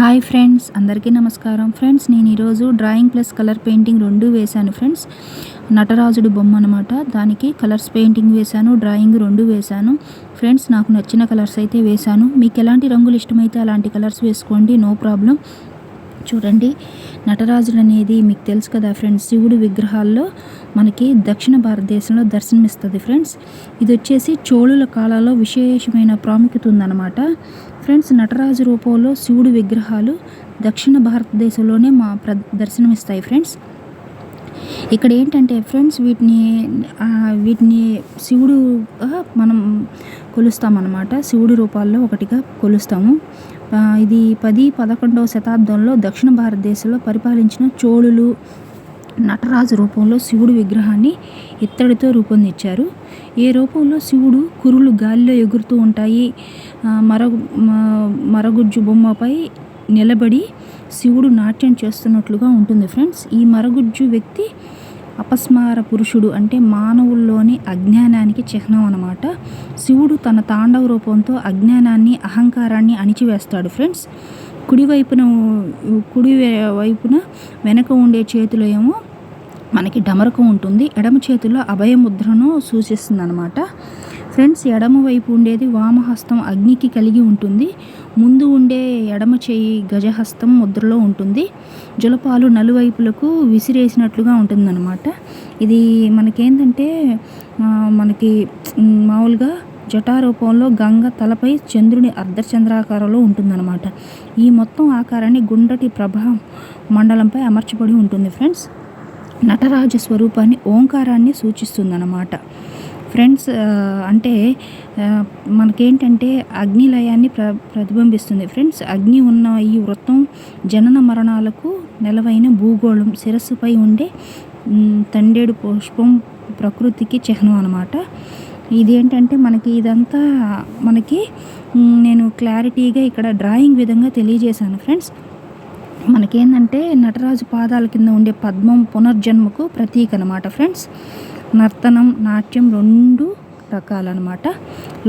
Hi friends, అందరికీ నమస్కారం. Friends, నేను ఈరోజు డ్రాయింగ్ ప్లస్ కలర్ పెయింటింగ్ రెండు వేశాను ఫ్రెండ్స్. నటరాజుడి బొమ్మ అనమాట. దానికి కలర్స్ పెయింటింగ్ వేశాను, డ్రాయింగ్ రెండు వేశాను ఫ్రెండ్స్. నాకు నచ్చిన కలర్స్ అయితే వేశాను. మీకు ఎలాంటి రంగులు ఇష్టమైతే అలాంటి కలర్స్ వేసుకోండి, నో ప్రాబ్లం. చూడండి, నటరాజుడు అనేది మీకు తెలుసు కదా ఫ్రెండ్స్, శివుడు విగ్రహాల్లో మనకి దక్షిణ భారతదేశంలో దర్శనమిస్తుంది ఫ్రెండ్స్. ఇది వచ్చేసి చోళుల కాలంలో విశేషమైన ప్రాముఖ్యత ఉందన్నమాట ఫ్రెండ్స్. నటరాజు రూపంలో శివుడు విగ్రహాలు దక్షిణ భారతదేశంలోనే దర్శనమిస్తాయి ఫ్రెండ్స్. ఇక్కడ ఏంటంటే ఫ్రెండ్స్, వీటిని శివుడు మనం కొలుస్తామన్నమాట. శివుడి రూపాల్లో ఒకటిగా కొలుస్తాము. ఇది 10-11వ శతాబ్దంలో దక్షిణ భారతదేశంలో పరిపాలించిన చోళులు నటరాజు రూపంలో శివుడు విగ్రహాన్ని ఇత్తడితో రూపొందించారు. ఏ రూపంలో శివుడు కురులు గాలిలో ఎగురుతూ ఉంటాయి. మరగుజ్జు బొమ్మపై నిలబడి శివుడు నాట్యం చేస్తున్నట్లుగా ఉంటుంది ఫ్రెండ్స్. ఈ మరగుజ్జు వ్యక్తి అపస్మార పురుషుడు, అంటే మానవుల్లోని అజ్ఞానానికి చిహ్నం అన్నమాట. శివుడు తన తాండవ రూపంతో అజ్ఞానాన్ని, అహంకారాన్ని అణిచివేస్తాడు ఫ్రెండ్స్. కుడి వైపున వెనక ఉండే చేతిలో ఏమో మనకి డమరకం ఉంటుంది. ఎడమ చేతిలో అభయముద్రను సూచిస్తుంది అనమాట ఫ్రెండ్స్. ఎడమ వైపు ఉండేది వామహస్తం అగ్నికి కలిగి ఉంటుంది. ముందు ఉండే ఎడమ చేయి గజహస్తం ముద్రలో ఉంటుంది. జలపాలు నలువైపులకు విసిరేసినట్లుగా ఉంటుందన్నమాట. ఇది మనకేంటంటే మనకి మామూలుగా జటారూపంలో గంగ తలపై చంద్రుని అర్ధచంద్రాకారంలో ఉంటుందన్నమాట. ఈ మొత్తం ఆకారాన్ని గుండ్రటి ప్రభా మండలంపై అమర్చబడి ఉంటుంది ఫ్రెండ్స్. నటరాజ స్వరూపాన్ని ఓంకారాన్ని సూచిస్తుందన్నమాట ఫ్రెండ్స్. అంటే మనకేంటంటే అగ్నిలయాన్ని ప్రతిబింబిస్తుంది ఫ్రెండ్స్. అగ్ని ఉన్న ఈ వృత్తం జనన మరణాలకు నెలవైన భూగోళం. శిరస్సుపై ఉండే తండేడు పుష్పం ప్రకృతికి చిహ్నం అనమాట. ఇదేంటంటే మనకి ఇదంతా నేను క్లారిటీగా ఇక్కడ డ్రాయింగ్ విధంగా తెలియజేశాను ఫ్రెండ్స్. మనకేంటంటే నటరాజు పాదాల కింద ఉండే పద్మం పునర్జన్మకు ప్రతీక అనమాట ఫ్రెండ్స్. నర్తనం, నాట్యం రెండు రకాలన్నమాట.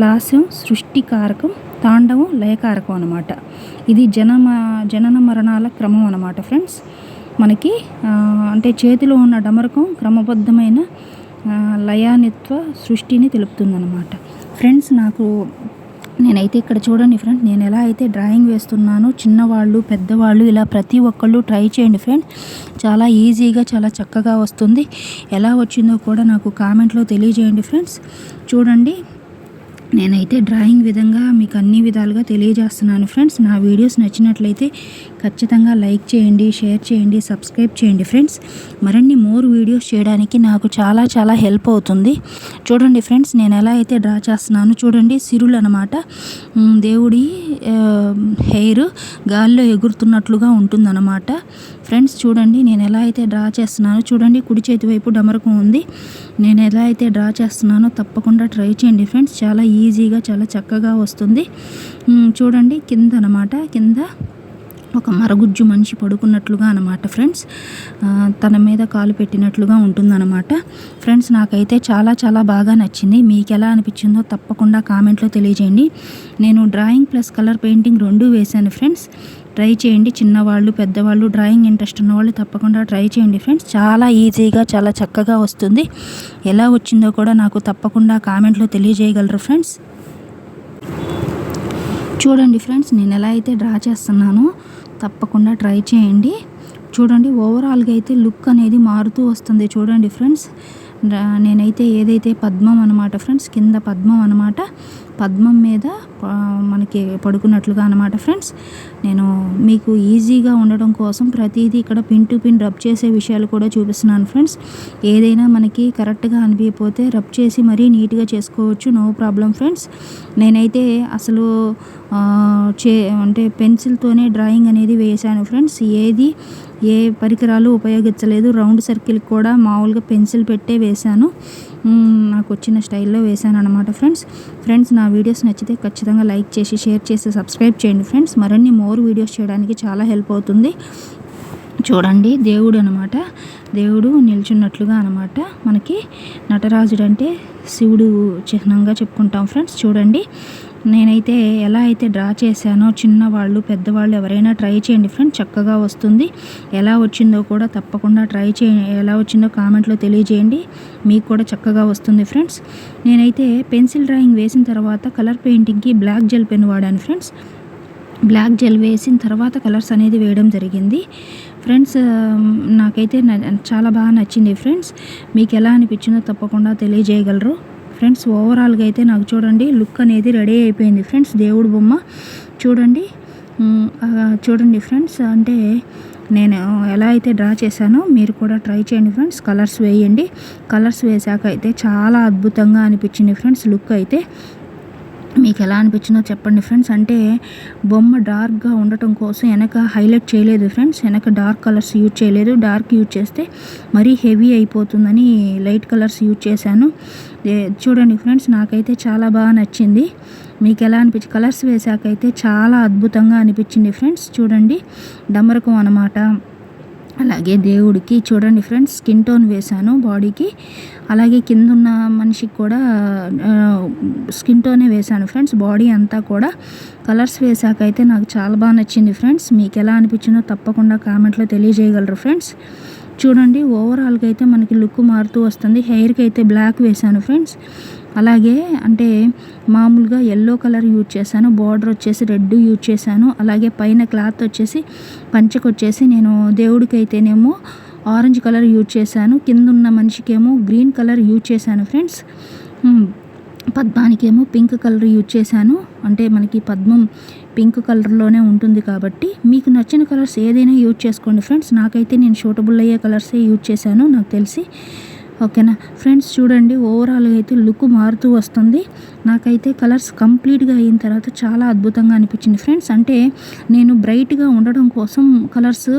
లాస్యం సృష్టికారకం, తాండవం లయకారకం అనమాట. ఇది జనన మరణాల క్రమం అనమాట ఫ్రెండ్స్. మనకి అంటే చేతిలో ఉన్న డమరకం క్రమబద్ధమైన లయానిత్వ సృష్టిని తెలుపుతుందన్నమాట ఫ్రెండ్స్. నేనైతే ఇక్కడ చూడండి ఫ్రెండ్స్, నేను ఎలా అయితే డ్రాయింగ్ వేస్తున్నానో చిన్నవాళ్ళు పెద్దవాళ్ళు ఇలా ప్రతి ఒక్కళ్ళు ట్రై చేయండి ఫ్రెండ్స్. చాలా ఈజీగా చాలా చక్కగా వస్తుంది. ఎలా వచ్చిందో కూడా నాకు కామెంట్లో తెలియజేయండి ఫ్రెండ్స్. చూడండి, నేనైతే డ్రాయింగ్ విధంగా మీకు అన్ని విధాలుగా తెలియజేస్తున్నాను ఫ్రెండ్స్. నా వీడియోస్ నచ్చినట్లయితే ఖచ్చితంగా లైక్ చేయండి, షేర్ చేయండి, సబ్స్క్రైబ్ చేయండి ఫ్రెండ్స్. మరిన్ని మోర్ వీడియోస్ చేయడానికి నాకు చాలా చాలా హెల్ప్ అవుతుంది. చూడండి ఫ్రెండ్స్, నేను ఎలా అయితే డ్రా చేస్తున్నాను చూడండి. సిరులు అనమాట, దేవుడి హెయిర్ గాల్లో ఎగురుతున్నట్లుగా ఉంటుందన్నమాట ఫ్రెండ్స్. చూడండి, నేను ఎలా అయితే డ్రా చేస్తున్నానో చూడండి. కుడి చేతి వైపు డమరకం ఉంది. నేను ఎలా అయితే డ్రా చేస్తున్నానో తప్పకుండా ట్రై చేయండి ఫ్రెండ్స్. చాలా ఈజీగా చాలా చక్కగా వస్తుంది. చూడండి, కింద అనమాట, కింద ఒక మరగుజ్జు మనిషి పడుకున్నట్లుగా అనమాట ఫ్రెండ్స్. తన మీద కాలు పెట్టినట్లుగా ఉంటుందన్నమాట ఫ్రెండ్స్. నాకైతే చాలా చాలా బాగా నచ్చింది. మీకు ఎలా అనిపించిందో తప్పకుండా కామెంట్లో తెలియజేయండి. నేను డ్రాయింగ్ ప్లస్ కలర్ పెయింటింగ్ రెండు వేశాను ఫ్రెండ్స్. ట్రై చేయండి. చిన్నవాళ్ళు పెద్దవాళ్ళు డ్రాయింగ్ ఇంట్రెస్ట్ ఉన్నవాళ్ళు తప్పకుండా ట్రై చేయండి ఫ్రెండ్స్. చాలా ఈజీగా చాలా చక్కగా వస్తుంది. ఎలా వచ్చిందో కూడా నాకు తప్పకుండా కామెంట్లో తెలియజేయగలరు ఫ్రెండ్స్. చూడండి ఫ్రెండ్స్, నేను ఎలా అయితే డ్రా చేస్తున్నానో తప్పకుండా ట్రై చేయండి. చూడండి, ఓవరాల్గా అయితే లుక్ అనేది మారుతూ వస్తుంది. చూడండి ఫ్రెండ్స్, నేనైతే ఏదైతే పద్మం అనమాట ఫ్రెండ్స్, కింద పద్మం అనమాట, పద్మం మీద మనకి పడుకున్నట్లుగా అనమాట ఫ్రెండ్స్. నేను మీకు ఈజీగా ఉండడం కోసం ప్రతిదీ ఇక్కడ పిన్ టు పిన్ రబ్ చేసే విషయాలు కూడా చూపిస్తున్నాను ఫ్రెండ్స్. ఏదైనా మనకి కరెక్ట్గా అనిపించకపోతే రబ్ చేసి మరీ నీట్గా చేసుకోవచ్చు, నో ప్రాబ్లం ఫ్రెండ్స్. నేనైతే అసలు అంటే పెన్సిల్తోనే డ్రాయింగ్ అనేది వేశాను ఫ్రెండ్స్. ఏ పరికరాలు ఉపయోగించలేదు. రౌండ్ సర్కిల్ కూడా మామూలుగా పెన్సిల్ పెట్టే వేశాను. నాకు వచ్చిన స్టైల్లో వేశాను అనమాట ఫ్రెండ్స్. నా వీడియోస్ నచ్చితే ఖచ్చితంగా లైక్ చేసి షేర్ చేసి సబ్స్క్రైబ్ చేయండి ఫ్రెండ్స్. మరిన్ని మోర్ వీడియోస్ చేయడానికి చాలా హెల్ప్ అవుతుంది. చూడండి, దేవుడు అనమాట, దేవుడు నిల్చున్నట్లుగా అనమాట. మనకి నటరాజుడు అంటే శివుడు చిహ్నంగా చెప్పుకుంటాం ఫ్రెండ్స్. చూడండి, నేనైతే ఎలా అయితే డ్రా చేశానో చిన్నవాళ్ళు పెద్దవాళ్ళు ఎవరైనా ట్రై చేయండి ఫ్రెండ్స్, చక్కగా వస్తుంది. ఎలా వచ్చిందో కూడా తప్పకుండా ట్రై చేయండి, ఎలా వచ్చిందో కామెంట్లో తెలియజేయండి, మీకు కూడా చక్కగా వస్తుంది ఫ్రెండ్స్. నేనైతే పెన్సిల్ డ్రాయింగ్ వేసిన తర్వాత కలర్ పెయింటింగ్కి బ్లాక్ జెల్ పెన్ వాడాను ఫ్రెండ్స్. బ్లాక్ జెల్ వేసిన తర్వాత కలర్స్ అనేది వేయడం జరిగింది ఫ్రెండ్స్. నాకైతే చాలా బాగా నచ్చింది ఫ్రెండ్స్. మీకు ఎలా అనిపించిందో తప్పకుండా తెలియజేయగలరు ఫ్రెండ్స్. ఓవరాల్గా అయితే నాకు చూడండి లుక్ అనేది రెడీ అయిపోయింది ఫ్రెండ్స్. దేవుడు బొమ్మ చూడండి, చూడండి ఫ్రెండ్స్. అంటే నేను ఎలా అయితే డ్రా చేశానో మీరు కూడా ట్రై చేయండి ఫ్రెండ్స్. కలర్స్ వేయండి. కలర్స్ వేసాక అయితే చాలా అద్భుతంగా అనిపించింది ఫ్రెండ్స్. లుక్ అయితే మీకు ఎలా అనిపించిందో చెప్పండి ఫ్రెండ్స్. అంటే బొమ్మ డార్క్గా ఉండటం కోసం వెనక హైలైట్ చేయలేదు ఫ్రెండ్స్. వెనక డార్క్ కలర్స్ యూజ్ చేయలేదు. డార్క్ యూజ్ చేస్తే మరీ హెవీ అయిపోతుందని లైట్ కలర్స్ యూజ్ చేశాను. చూడండి ఫ్రెండ్స్, నాకైతే చాలా బాగా నచ్చింది. మీకు ఎలా అనిపించింది? కలర్స్ వేసాకైతే చాలా అద్భుతంగా అనిపించింది ఫ్రెండ్స్. చూడండి డమరకం అన్నమాట. అలాగే దేవుడికి చూడండి ఫ్రెండ్స్ స్కిన్ టోన్ వేశాను బాడీకి. అలాగే కింద ఉన్న మనిషికి కూడా స్కిన్ టోనే వేశాను ఫ్రెండ్స్. బాడీ అంతా కూడా కలర్స్ వేసాకైతే నాకు చాలా బాగా నచ్చింది ఫ్రెండ్స్. మీకు ఎలా అనిపించిందో తప్పకుండా కామెంట్లో తెలియజేయగలరు ఫ్రెండ్స్. చూడండి ఓవరాల్గా అయితే మనకి లుక్ మారుతూ వస్తుంది. హెయిర్కి అయితే బ్లాక్ వేశాను ఫ్రెండ్స్. అలాగే అంటే మామూలుగా ఎల్లో కలర్ యూజ్ చేశాను. బార్డర్ వచ్చేసి రెడ్ యూజ్ చేశాను. అలాగే పైన క్లాత్ వచ్చేసి పంచకు వచ్చేసి నేను దేవుడికి అయితేనేమో ఆరెంజ్ కలర్ యూజ్ చేశాను. కింద ఉన్న మనిషికేమో గ్రీన్ కలర్ యూజ్ చేశాను ఫ్రెండ్స్. పద్మానికేమో పింక్ కలర్ యూజ్ చేశాను. అంటే మనకి పద్మం పింక్ కలర్లోనే ఉంటుంది కాబట్టి మీకు నచ్చిన కలర్స్ ఏదైనా యూజ్ చేసుకోండి ఫ్రెండ్స్. నాకైతే నేను సూటబుల్ అయ్యే కలర్సే యూజ్ చేశాను నాకు తెలిసి. ఓకేనా ఫ్రెండ్స్, చూడండి ఓవరాల్గా అయితే లుక్ మారుతూ వస్తుంది. నాకైతే కలర్స్ కంప్లీట్గా అయిన తర్వాత చాలా అద్భుతంగా అనిపించింది ఫ్రెండ్స్. అంటే నేను బ్రైట్గా ఉండడం కోసం కలర్స్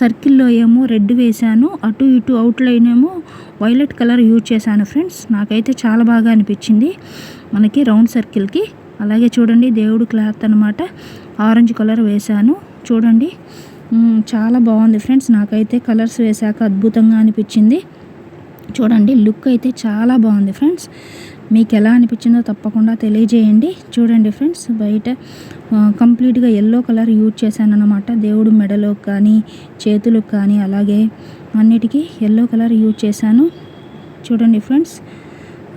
సర్కిల్లో ఏమో రెడ్ వేశాను, అటు ఇటు అవుట్లైన్ ఏమో వైలెట్ కలర్ యూజ్ చేశాను ఫ్రెండ్స్. నాకైతే చాలా బాగా అనిపించింది మనకి రౌండ్ సర్కిల్కి. అలాగే చూడండి దేవుడు క్లాత్ అనమాట ఆరెంజ్ కలర్ వేశాను. చూడండి చాలా బాగుంది ఫ్రెండ్స్. నాకైతే కలర్స్ వేశాక అద్భుతంగా అనిపించింది. చూడండి లుక్ అయితే చాలా బాగుంది ఫ్రెండ్స్. మీకు ఎలా అనిపించిందో తప్పకుండా తెలియజేయండి. చూడండి ఫ్రెండ్స్ బయట కంప్లీట్గా ఎల్లో కలర్ యూజ్ చేశాను అన్నమాట. దేవుడు మెడలో కానీ చేతులకు కానీ అలాగే అన్నిటికీ ఎల్లో కలర్ యూజ్ చేశాను. చూడండి ఫ్రెండ్స్.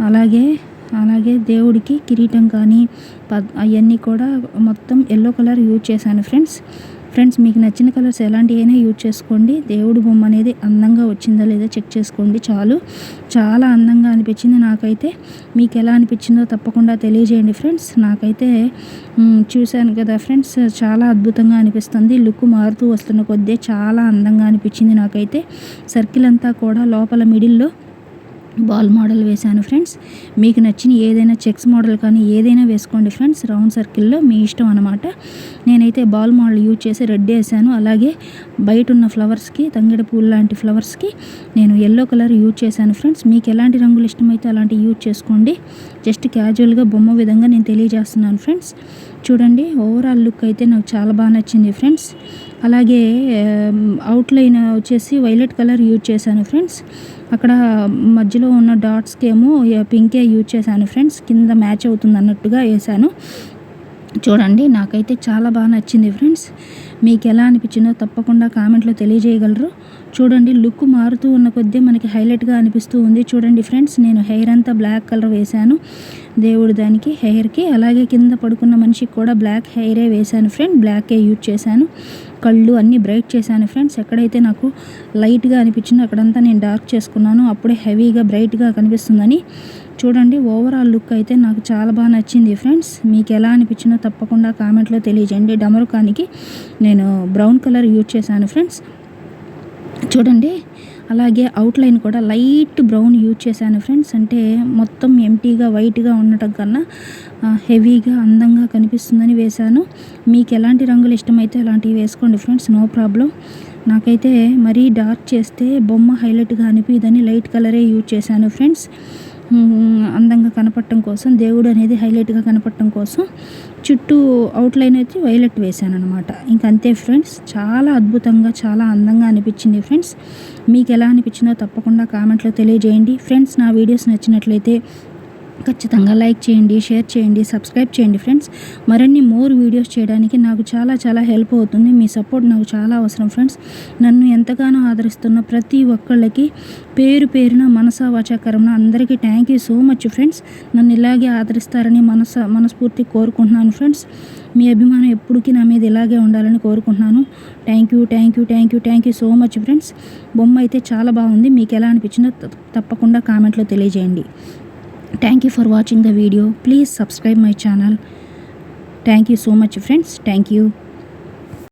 అలాగే దేవుడికి కిరీటం కానీ అవన్నీ కూడా మొత్తం ఎల్లో కలర్ యూజ్ చేశాను ఫ్రెండ్స్. మీకు నచ్చిన కలర్స్ ఎలాంటివైనా యూజ్ చేసుకోండి. దేవుడి బొమ్మ అనేది అందంగా వచ్చిందా లేదా చెక్ చేసుకోండి చాలు. చాలా అందంగా అనిపించింది నాకైతే. మీకు ఎలా అనిపించిందో తప్పకుండా తెలియజేయండి ఫ్రెండ్స్. నాకైతే చూశాను కదా ఫ్రెండ్స్, చాలా అద్భుతంగా అనిపిస్తుంది. లుక్ మారుతూ వస్తున్న కొద్దీ చాలా అందంగా అనిపించింది నాకైతే. సర్కిల్ అంతా కూడా లోపల మిడిల్లో బాల్ మోడల్ వేశాను ఫ్రెండ్స్. మీకు నచ్చిన ఏదైనా చెక్స్ మోడల్ కానీ ఏదైనా వేసుకోండి ఫ్రెండ్స్. రౌండ్ సర్కిల్లో మీ ఇష్టం అనమాట. నేనైతే బాల్ మోడల్ యూజ్ చేసి రెడ్ వేసాను. అలాగే బయట ఉన్న ఫ్లవర్స్కి తంగెడ పూలు లాంటి ఫ్లవర్స్కి నేను ఎల్లో కలర్ యూజ్ చేశాను ఫ్రెండ్స్. మీకు ఎలాంటి రంగులు ఇష్టమైతే అలాంటి యూజ్ చేసుకోండి. జస్ట్ క్యాజువల్గా బొమ్మ విధంగా నేను తెలియజేస్తున్నాను ఫ్రెండ్స్. చూడండి ఓవరాల్ లుక్ అయితే నాకు చాలా బాగా నచ్చింది ఫ్రెండ్స్. అలాగే అవుట్లైన్ వచ్చేసి వైలెట్ కలర్ యూజ్ చేశాను ఫ్రెండ్స్. అక్కడ మధ్యలో ఉన్న డాట్స్కి ఏమో పింకే యూజ్ చేశాను ఫ్రెండ్స్. కింద మ్యాచ్ అవుతుంది అన్నట్టుగా వేసాను. చూడండి నాకైతే చాలా బాగా నచ్చింది ఫ్రెండ్స్. మీకు ఎలా అనిపించిందో తప్పకుండా కామెంట్లో తెలియజేయగలరు. చూడండి లుక్ మారుతూ ఉన్న కొద్దీ మనకి హైలైట్గా అనిపిస్తూ ఉంది. చూడండి ఫ్రెండ్స్, నేను హెయిర్ అంతా బ్లాక్ కలర్ వేశాను దేవుడి దానికి హెయిర్కి. అలాగే కింద పడుకున్న మనిషికి కూడా బ్లాక్ హెయిరే వేశాను ఫ్రెండ్. బ్లాకే యూజ్ చేశాను. కళ్ళు అన్నీ బ్రైట్ చేశాను ఫ్రెండ్స్. ఎక్కడైతే నాకు లైట్గా అనిపించిందో అక్కడంతా నేను డార్క్ చేసుకున్నాను. అప్పుడే హెవీగా బ్రైట్గా కనిపిస్తుందని. చూడండి ఓవరాల్ లుక్ అయితే నాకు చాలా బాగా నచ్చింది ఫ్రెండ్స్. మీకు ఎలా అనిపించిందో తప్పకుండా కామెంట్లో తెలియజేయండి. డమరుకానికి నేను బ్రౌన్ కలర్ యూజ్ చేశాను ఫ్రెండ్స్. చూడండి అలాగే అవుట్లైన్ కూడా లైట్ బ్రౌన్ యూజ్ చేశాను ఫ్రెండ్స్. అంటే మొత్తం ఎంటీగా వైట్గా ఉండటం కన్నా హెవీగా అందంగా కనిపిస్తుందని వేశాను. మీకు ఎలాంటి రంగులు ఇష్టమైతే అలాంటివి వేసుకోండి ఫ్రెండ్స్, నో ప్రాబ్లం. నాకైతే మరీ డార్క్ చేస్తే బొమ్మ హైలైట్గా అనిపిదని లైట్ కలరే యూజ్ చేశాను ఫ్రెండ్స్. అందంగా కనపడటం కోసం, దేవుడు అనేది హైలైట్గా కనపడటం కోసం చుట్టూ అవుట్లైన్ అయితే వైలెట్ వేసాను అనమాట. ఇంకంతే ఫ్రెండ్స్, చాలా అద్భుతంగా చాలా అందంగా అనిపించింది ఫ్రెండ్స్. మీకు ఎలా అనిపించిందో తప్పకుండా కామెంట్లో తెలియజేయండి ఫ్రెండ్స్. నా వీడియోస్ నచ్చినట్లయితే ఖచ్చితంగా లైక్ చేయండి, షేర్ చేయండి, సబ్స్క్రైబ్ చేయండి ఫ్రెండ్స్. మరిన్ని మోర్ వీడియోస్ చేయడానికి నాకు చాలా హెల్ప్ అవుతుంది. మీ సపోర్ట్ నాకు చాలా అవసరం ఫ్రెండ్స్. నన్ను ఎంతగానో ఆదరిస్తున్న ప్రతి ఒక్కళ్ళకి పేరు పేరున మనసా వాచా కర్మణ అందరికీ thank you so much friends. నన్ను ఇలాగే ఆదరిస్తారని మనస్ఫూర్తి కోరుకుంటున్నాను ఫ్రెండ్స్. మీ అభిమానం ఎప్పటికీ నా మీద ఇలాగే ఉండాలని కోరుకుంటున్నాను. Thank you so much friends. బొమ్మ అయితే చాలా బాగుంది. మీకు ఎలా అనిపించిందో తప్పకుండా కామెంట్లో తెలియజేయండి. Thank you for watching the video. Please subscribe my channel. Thank you so much friends. Thank you.